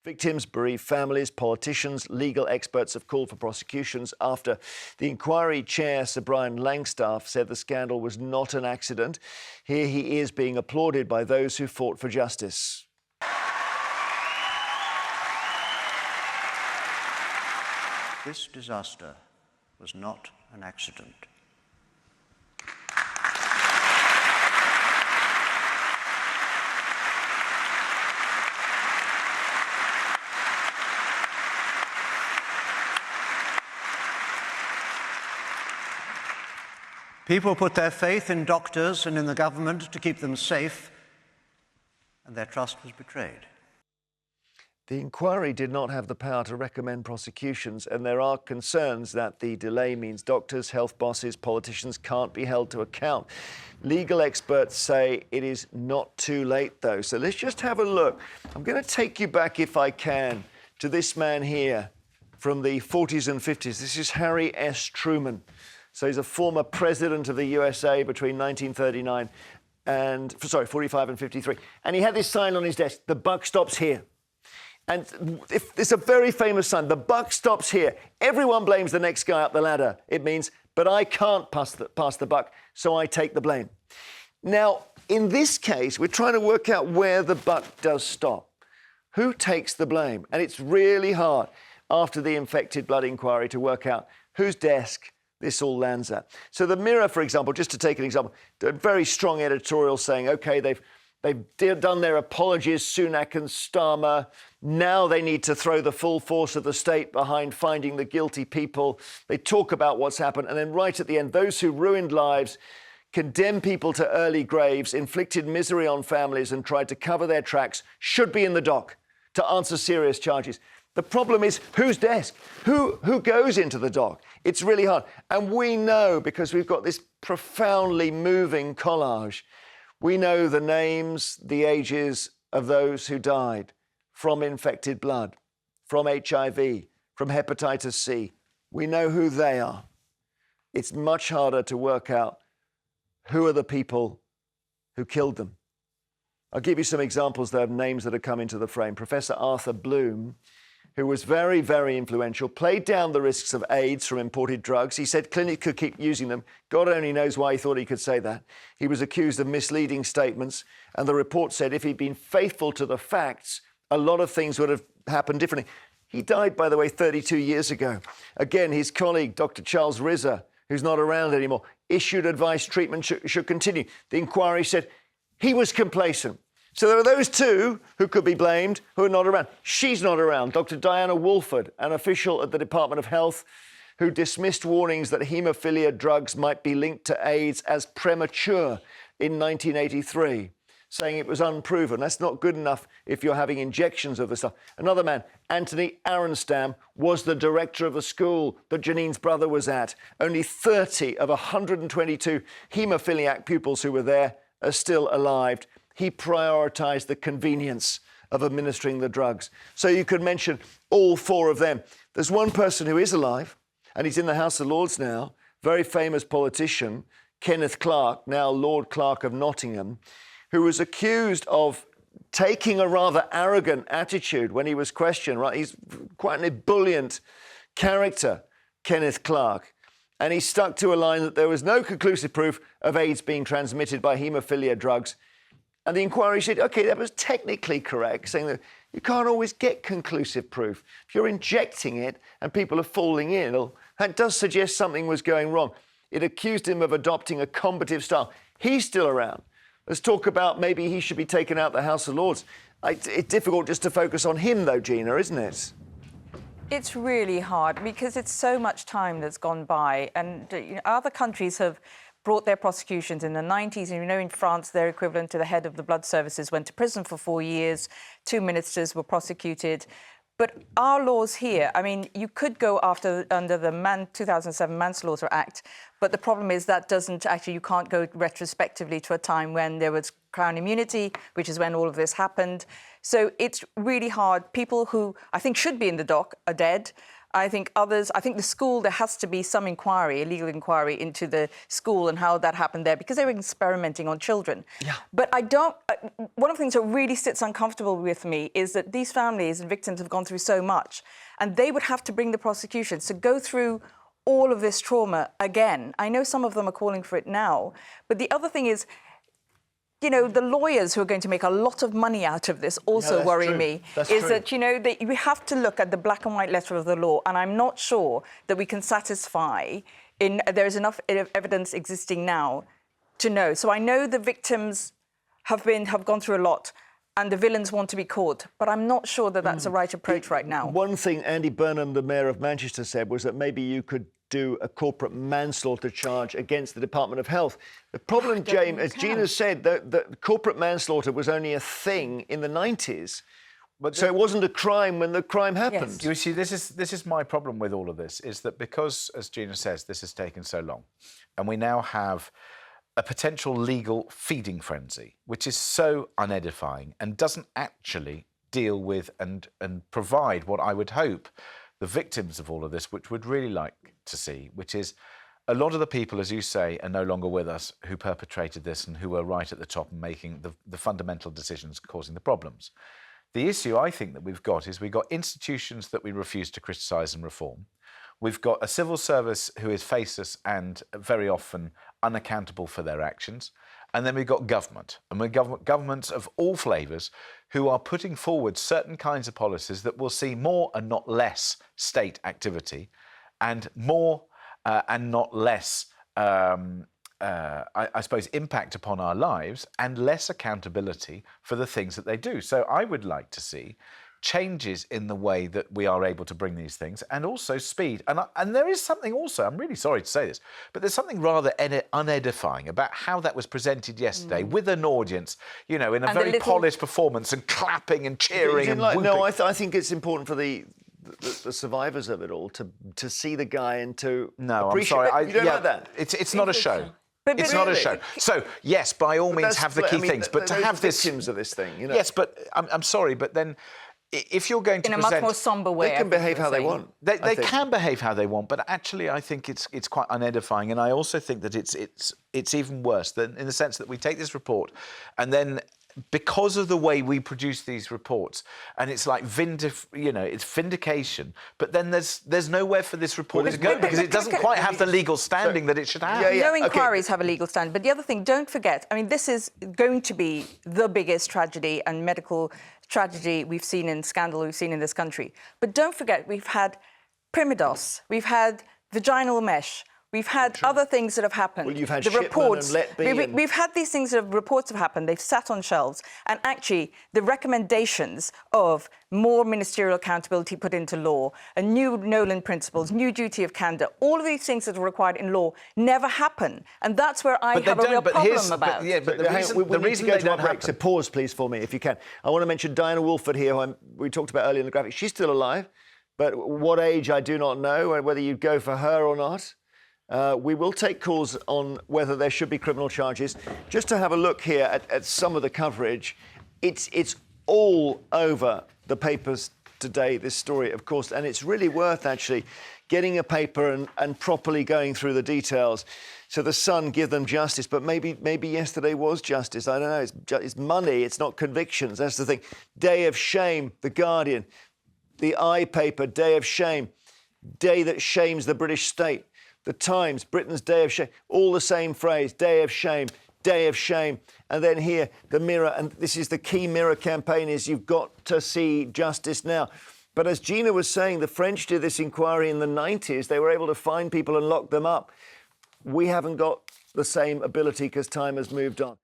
Victims, bereaved families, politicians, legal experts have called for prosecutions after the inquiry chair, Sir Brian Langstaff, said the scandal was not an accident. Here he is being applauded by those who fought for justice. This disaster was not an accident. People put their faith in doctors and in the government to keep them safe, and their trust was betrayed. The inquiry did not have the power to recommend prosecutions, and there are concerns that the delay means doctors, health bosses, politicians can't be held to account. Legal experts say it is not too late, though. So let's just have a look. I'm going to take you back, if I can, to this man here from the 40s and 50s. This is Harry S. Truman. So he's a former president of the USA between 1939 and, 45 and 53. And he had this sign on his desk, "The buck stops here." And it's a very famous sign, "The buck stops here." Everyone blames the next guy up the ladder. It means, but I can't pass the buck, so I take the blame. Now, in this case, we're trying to work out where the buck does stop. Who takes the blame? And it's really hard after the infected blood inquiry to work out whose desk this all lands at. So the Mirror, for example, just to take an example, a very strong editorial saying, OK, they've done their apologies, Sunak and Starmer. Now they need to throw the full force of the state behind finding the guilty people. They talk about what's happened. And then right at the end, those who ruined lives, condemned people to early graves, inflicted misery on families and tried to cover their tracks should be in the dock to answer serious charges. The problem is whose desk? Who goes into the dock? It's really hard. And we know, because we've got this profoundly moving collage, we know the names, the ages of those who died from infected blood, from HIV, from hepatitis C. We know who they are. It's much harder to work out who are the people who killed them. I'll give you some examples, though, of names that have come into the frame. Professor Arthur Bloom, who was very, very influential, played down the risks of AIDS from imported drugs. He said clinics could keep using them. God only knows why he thought he could say that. He was accused of misleading statements, and the report said if he'd been faithful to the facts, a lot of things would have happened differently. He died, by the way, 32 years ago. Again, his colleague, Dr. Charles Rizza, who's not around anymore, issued advice treatment should continue. The inquiry said he was complacent. So there are those two who could be blamed who are not around. She's not around. Dr. Diana Wolford, an official at the Department of Health, who dismissed warnings that haemophilia drugs might be linked to AIDS as premature in 1983, saying it was unproven. That's not good enough if you're having injections of the stuff. Another man, Anthony Arenstam, was the director of the school that Janine's brother was at. Only 30 of 122 haemophiliac pupils who were there are still alive. He prioritised the convenience of administering the drugs. So you could mention all four of them. There's one person who is alive, and he's in the House of Lords now, very famous politician, Kenneth Clarke, now Lord Clarke of Nottingham, who was accused of taking a rather arrogant attitude when he was questioned, right? He's quite an ebullient character, Kenneth Clarke. And he stuck to a line that there was no conclusive proof of AIDS being transmitted by haemophilia drugs. And the inquiry said, OK, that was technically correct, saying that you can't always get conclusive proof. If you're injecting it and people are falling ill, that does suggest something was going wrong. It accused him of adopting a combative style. He's still around. Let's talk about maybe he should be taken out the House of Lords. It's difficult just to focus on him, though, Gina, isn't it? It's really hard because it's so much time that's gone by. And other countries have brought their prosecutions in the 90s. And in France, their equivalent to the head of the blood services went to prison for 4 years. 2 ministers were prosecuted. But our laws here, I mean, you could go under the 2007 Manslaughter Act, but the problem is that doesn't actually, you can't go retrospectively to a time when there was Crown immunity, which is when all of this happened. So it's really hard. People who I think should be in the dock are dead. I think others, I think the school, there has to be some inquiry, a legal inquiry into the school and how that happened there, because they were experimenting on children. Yeah. But I don't, one of the things that really sits uncomfortable with me is that these families and victims have gone through so much, and they would have to bring the prosecutions to go through all of this trauma again. I know some of them are calling for it now, but the other thing is, you know, the lawyers who are going to make a lot of money out of this also worry me. That, you know, that we have to look at the black and white letter of the law, and I'm not sure that we can satisfy there is enough evidence existing now to know. So I know the victims have gone through a lot, and the villains want to be caught, but I'm not sure that that's the right approach right now. One thing Andy Burnham, the Mayor of Manchester, said was that maybe you could do a corporate manslaughter charge against the Department of Health. The problem, James, as Gina said, that corporate manslaughter was only a thing in the 90s. But so it wasn't a crime when the crime happened. Yes. You see, this is my problem with all of this, is that because, as Gina says, this has taken so long, and we now have a potential legal feeding frenzy, which is so unedifying and doesn't actually deal with and provide what I would hope the victims of all of this, which would really like to see, which is a lot of the people, as you say, are no longer with us who perpetrated this and who were right at the top and making the fundamental decisions causing the problems. The issue I think that we've got is we've got institutions that we refuse to criticise and reform. We've got a civil service who is faceless and very often unaccountable for their actions. And then we've got government, and we've got governments of all flavours who are putting forward certain kinds of policies that will see more and not less state activity, and more and not less, I suppose, impact upon our lives, and less accountability for the things that they do. So I would like to see changes in the way that we are able to bring these things, and also speed. And there is something also, I'm really sorry to say this, but there's something rather unedifying about how that was presented yesterday with an audience, you know, in a very polished performance, and clapping and cheering and whooping. No, I think it's important for the survivors of it all to see the guy and to appreciate. I'm sorry. You don't like that? It's not a show. It's really not a show. So, yes, by all means, have the key things. But to have this... victims of this thing, you know. Yes, but I'm sorry, but then if you're going to present... In a much more sombre way. They can behave how they want. They can behave how they want, but actually I think it's quite unedifying. And I also think that it's even worse than in the sense that we take this report and then, because of the way we produce these reports, and it's like it's vindication, but then there's nowhere for this report to go because it doesn't quite have the legal standing that it should have. No inquiries have a legal standing. But the other thing, don't forget, I mean, this is going to be the biggest tragedy and medical tragedy we've seen in scandal we've seen in this country. But don't forget, we've had Primidos, we've had vaginal mesh, we've had other things that have happened. Well, you've had the reports. We've had these things that reports have happened. They've sat on shelves, and actually, the recommendations of more ministerial accountability put into law, a new Nolan principles, new duty of candour, all of these things that are required in law never happen, and that's where I have a real problem about. But the reason they don't happen. So pause, please, for me, if you can. I want to mention Diana Woolford here, who we talked about earlier in the graphic. She's still alive, but what age I do not know, and whether you'd go for her or not. We will take calls on whether there should be criminal charges. Just to have a look here at some of the coverage, it's all over the papers today, this story, of course, and it's really worth actually getting a paper and properly going through the details. So the Sun, give them justice, but maybe yesterday was justice. I don't know. It's money. It's not convictions. That's the thing. Day of shame. The Guardian, the I paper. Day of shame. Day that shames the British state. The Times, Britain's day of shame, all the same phrase, day of shame, day of shame. And then here, the Mirror, and this is the key Mirror campaign, is you've got to see justice now. But as Gina was saying, the French did this inquiry in the 90s. They were able to find people and lock them up. We haven't got the same ability because time has moved on.